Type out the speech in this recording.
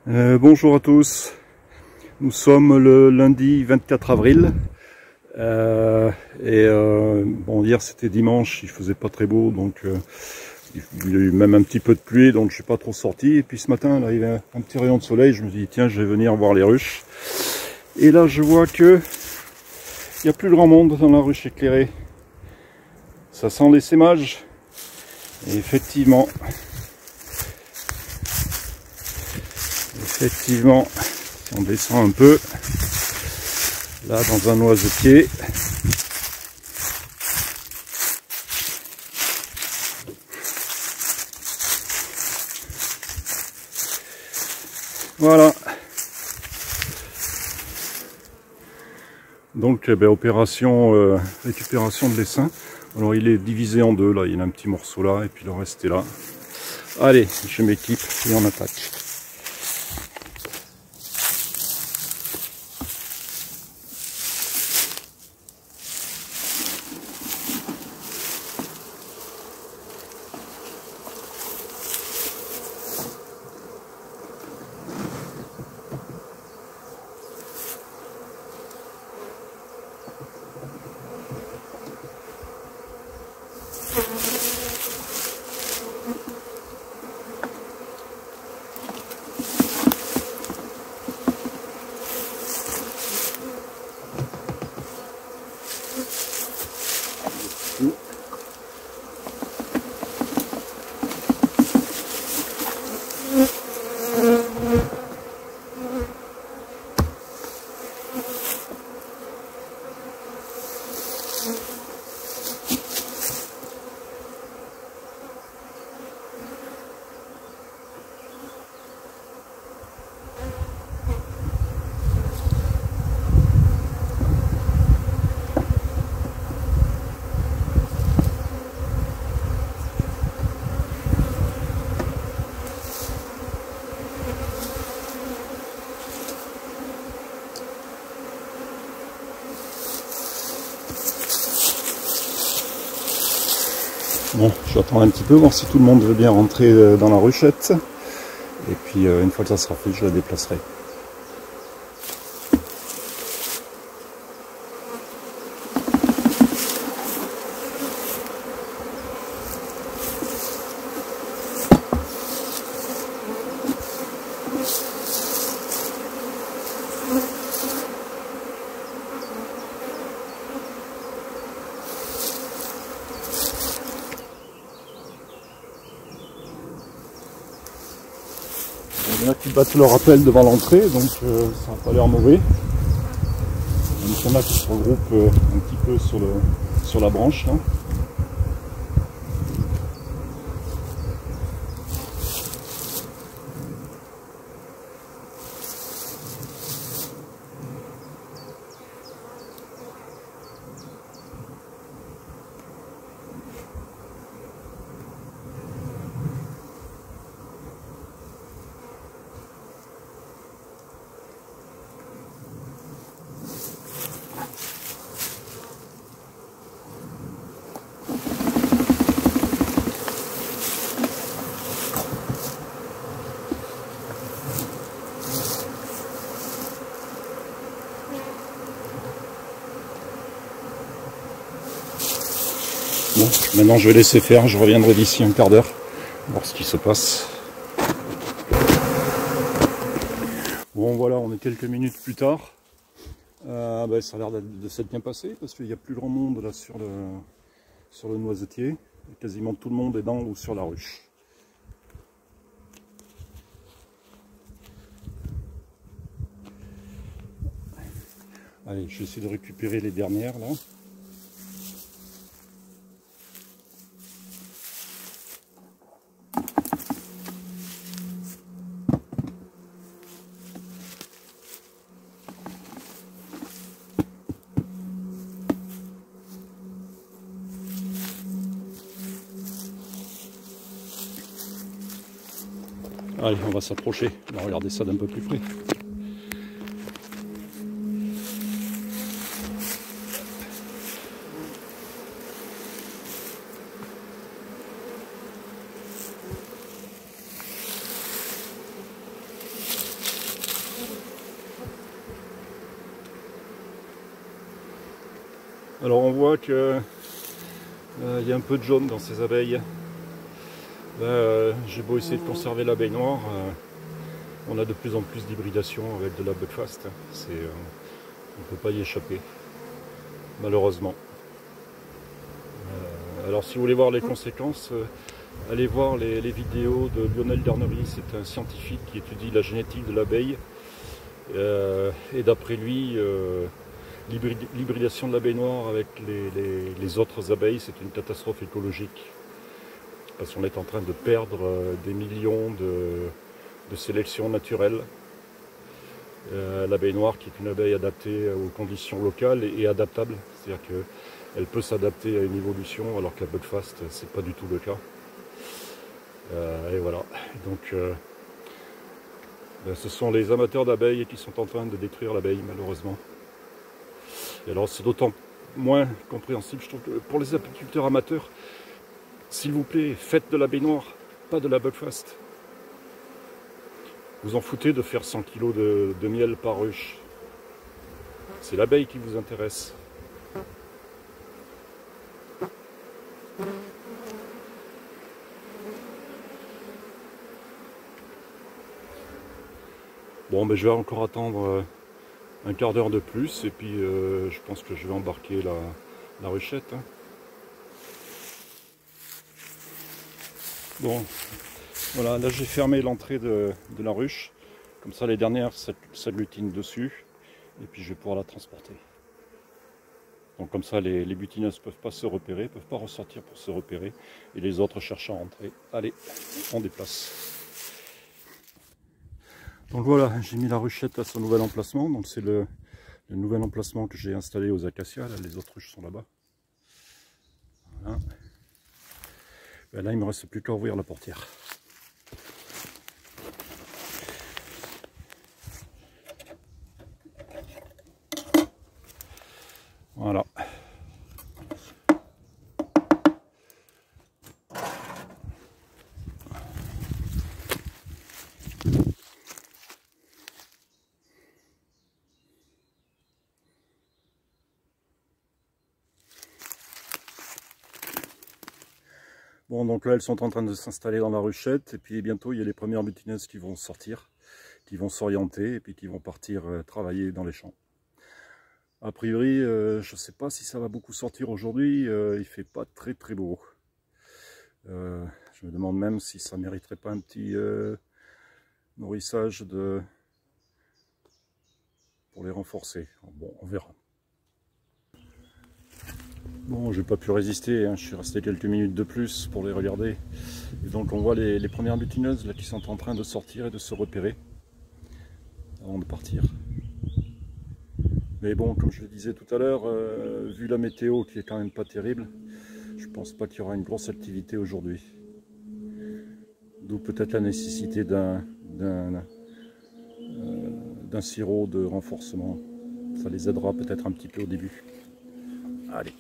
Bonjour à tous, nous sommes le lundi 24 avril bon, hier c'était dimanche, il faisait pas très beau, donc il y a eu même un petit peu de pluie, donc je suis pas trop sorti. Et puis ce matin là, il y avait un petit rayon de soleil, je me dis tiens, je vais venir voir les ruches. Et là je vois que il n'y a plus grand monde dans la ruche éclairée, ça sent l'essaimage. Et effectivement, si on descend un peu, là dans un noisetier, voilà. Donc opération récupération de l'essaim. Alors il est divisé en deux, là il y a un petit morceau là et puis le reste est là. Allez, je m'équipe et on attaque. Bon, j'attends un petit peu, voir si tout le monde veut bien rentrer dans la ruchette. Et puis une fois que ça sera fait, je la déplacerai. Il y en a qui battent leur appel devant l'entrée, donc ça n'a pas l'air mauvais. Donc il y en a qui se regroupent un petit peu sur la branche là. Bon, maintenant je vais laisser faire, je reviendrai d'ici un quart d'heure, voir ce qui se passe. Bon voilà, on est quelques minutes plus tard. Ça a l'air de s'être bien passé parce qu'il n'y a plus grand monde là sur le noisetier. Quasiment tout le monde est dans ou sur la ruche. Allez, je vais essayer de récupérer les dernières là. Allez, on va s'approcher, on va regarder ça d'un peu plus près. Alors on voit que il y a un peu de jaune dans ces abeilles. J'ai beau essayer de conserver l'abeille noire, on a de plus en plus d'hybridation avec de la Buckfast. On ne peut pas y échapper, malheureusement. Alors si vous voulez voir les conséquences, allez voir les vidéos de Lionel Dernery. C'est un scientifique qui étudie la génétique de l'abeille. Et d'après lui, l'hybridation de l'abeille noire avec les autres abeilles, c'est une catastrophe écologique. Parce qu'on est en train de perdre des millions de sélections naturelles. L'abeille noire, qui est une abeille adaptée aux conditions locales et adaptable, c'est-à-dire qu'elle peut s'adapter à une évolution, alors que la Buckfast, c'est pas du tout le cas. Et voilà. Donc, ce sont les amateurs d'abeilles qui sont en train de détruire l'abeille, malheureusement. Et alors, c'est d'autant moins compréhensible, je trouve, que pour les apiculteurs amateurs. S'il vous plaît, faites de l'abeille noire, pas de la Buckfast. Vous en foutez de faire 100 kg de miel par ruche. C'est l'abeille qui vous intéresse. Bon, ben, je vais encore attendre un quart d'heure de plus et puis je pense que je vais embarquer la ruchette. Hein. Bon, voilà, là j'ai fermé l'entrée de la ruche, comme ça les dernières s'agglutinent dessus, et puis je vais pouvoir la transporter. Donc comme ça les butineuses ne peuvent pas se repérer, ne peuvent pas ressortir pour se repérer, et les autres cherchent à rentrer. Allez, on déplace. Donc voilà, j'ai mis la ruchette à son nouvel emplacement, donc c'est le nouvel emplacement que j'ai installé aux acacias, là, les autres ruches sont là-bas. Voilà. Ben là il ne me reste plus qu'à ouvrir la portière. Voilà. Bon, donc là elles sont en train de s'installer dans la ruchette et puis bientôt il y a les premières butineuses qui vont sortir, qui vont s'orienter et puis qui vont partir travailler dans les champs. A priori, je ne sais pas si ça va beaucoup sortir aujourd'hui, il fait pas très beau. Je me demande même si ça mériterait pas un petit nourrissage pour les renforcer. Bon, on verra. Bon, j'ai pas pu résister, hein. Je suis resté quelques minutes de plus pour les regarder. Et donc on voit les premières butineuses là, qui sont en train de sortir et de se repérer avant de partir. Mais bon, comme je le disais tout à l'heure, vu la météo qui est quand même pas terrible, je pense pas qu'il y aura une grosse activité aujourd'hui. D'où peut-être la nécessité d'un sirop de renforcement. Ça les aidera peut-être un petit peu au début. Allez.